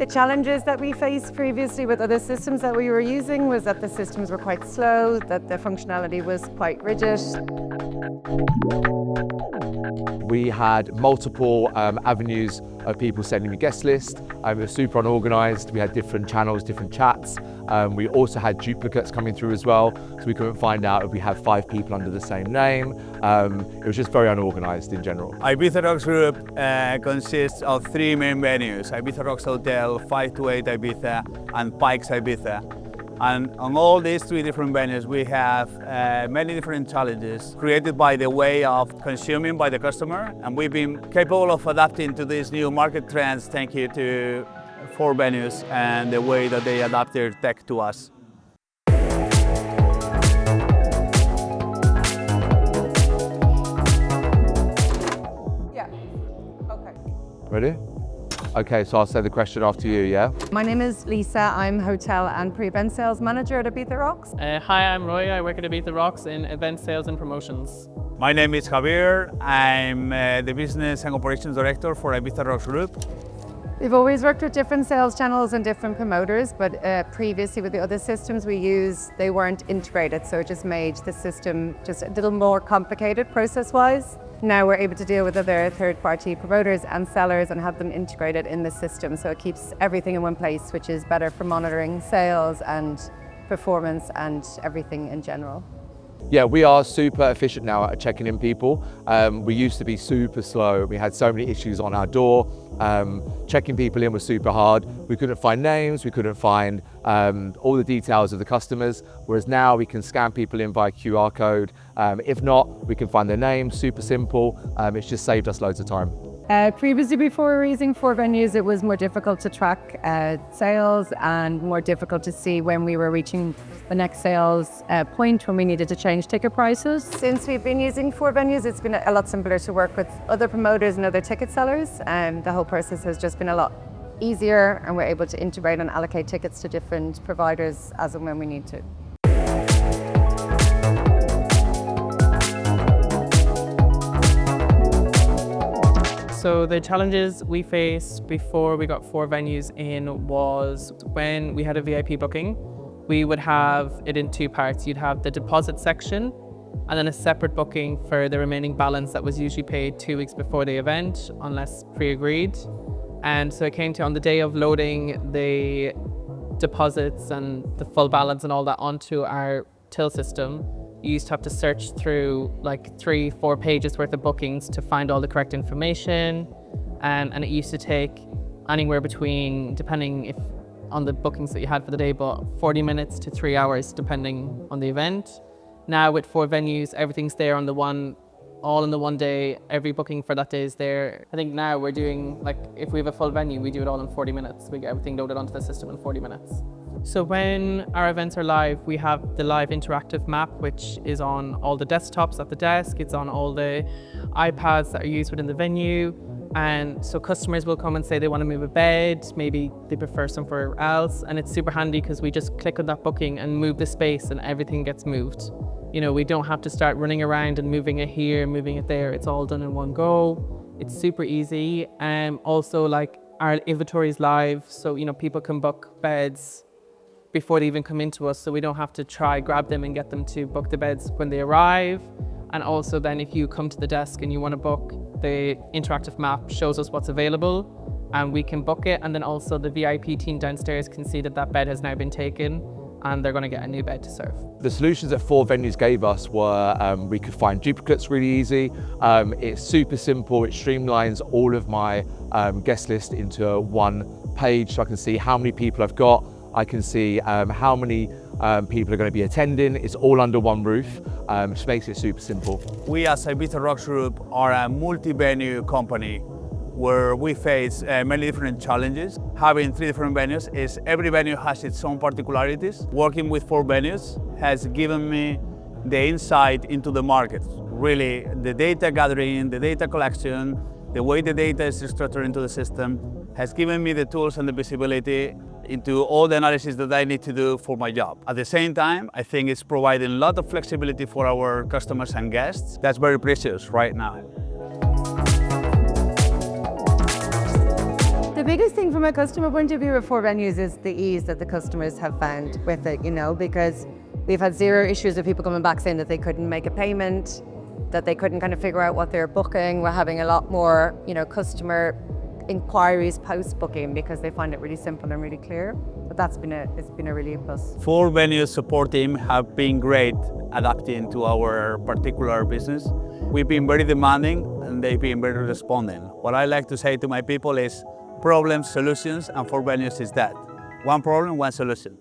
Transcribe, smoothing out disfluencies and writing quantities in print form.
The challenges that we faced previously with other systems that we were using was that the systems were quite slow, that the functionality was quite rigid. We had multiple avenues of people sending me guest list. It was super unorganized. We had different channels, different chats. We also had duplicates coming through as well, so we couldn't find out if we had 5 people under the same name. It was just very unorganized in general. Ibiza Rocks Group consists of 3 main venues: Ibiza Rocks Hotel, 528 Ibiza, and Pikes Ibiza. And on all these 3 different venues, we have many different challenges created by the way of consuming by the customer. And we've been capable of adapting to these new market trends thanks to Fourvenues and the way that they adapt their tech to us. Yeah, okay. Ready? Okay, so I'll say the question after you, yeah? My name is Lisa. I'm Hotel and Pre-Event Sales Manager at Ibiza Rocks. Hi, I'm Roy. I work at Ibiza Rocks in event sales and promotions. My name is Javier. I'm the Business and Operations Director for Ibiza Rocks Group. We've always worked with different sales channels and different promoters, but previously with the other systems we used, they weren't integrated, so it just made the system just a little more complicated process-wise. Now we're able to deal with other third-party promoters and sellers and have them integrated in the system, so it keeps everything in one place, which is better for monitoring sales and performance and everything in general. Yeah, we are super efficient now at checking in people. We used to be super slow. We had so many issues on our door. Checking people in was super hard. We couldn't find names, we couldn't find all the details of the customers, whereas now we can scan people in via QR code. If not, we can find their names, super simple. It's just saved us loads of time. Previously, before we were using Fourvenues, it was more difficult to track sales and more difficult to see when we were reaching the next sales point when we needed to change ticket prices. Since we've been using Fourvenues, it's been a lot simpler to work with other promoters and other ticket sellers. The whole process has just been a lot easier, and we're able to integrate and allocate tickets to different providers as and when we need to. So the challenges we faced before we got Fourvenues in was when we had a VIP booking, we would have it in 2 parts. You'd have the deposit section and then a separate booking for the remaining balance that was usually paid 2 weeks before the event, unless pre-agreed. And so it came to on the day of loading the deposits and the full balance and all that onto our till system, you used to have to search through like 3-4 pages worth of bookings to find all the correct information. And it used to take anywhere between, depending if on the bookings that you had for the day, but 40 minutes to 3 hours, depending on the event. Now with Fourvenues, everything's there on the one, all in the one day. Every booking for that day is there. I think now we're doing, like, if we have a full venue, we do it all in 40 minutes. We get everything loaded onto the system in 40 minutes. So when our events are live, we have the live interactive map, which is on all the desktops at the desk. It's on all the iPads that are used within the venue. And so customers will come and say they want to move a bed, maybe they prefer somewhere else. And it's super handy because we just click on that booking and move the space and everything gets moved. You know, we don't have to start running around and moving it here, moving it there. It's all done in one go. It's super easy. Also, like, our inventory is live, so, you know, people can book beds before they even come into us, so we don't have to try grab them and get them to book the beds when they arrive. And also then if you come to the desk and you want to book, the interactive map shows us what's available and we can book it. And then also the VIP team downstairs can see that that bed has now been taken and they're going to get a new bed to serve. The solutions that Fourvenues gave us were we could find duplicates really easy. It's super simple. It streamlines all of my guest list into one page, so I can see how many people I've got. I can see how many people are going to be attending. It's all under one roof, which makes it super simple. We as Ibiza Rocks Group are a multi-venue company where we face many different challenges. Having 3 different venues is every venue has its own particularities. Working with Fourvenues has given me the insight into the market. Really, the data gathering, the data collection, the way the data is structured into the system has given me the tools and the visibility into all the analysis that I need to do for my job. At the same time, I think it's providing a lot of flexibility for our customers and guests. That's very precious right now. The biggest thing from a customer point of view with Fourvenues is the ease that the customers have found with it, because we've had zero issues of people coming back saying that they couldn't make a payment, that they couldn't kind of figure out what they're booking. We're having a lot more, customer inquiries post-booking because they find it really simple and really clear. But it's been a really plus. Fourvenues support team have been great adapting to our particular business. We've been very demanding and they've been very responding. What I like to say to my people is problems, solutions, and Fourvenues is that. One problem, one solution.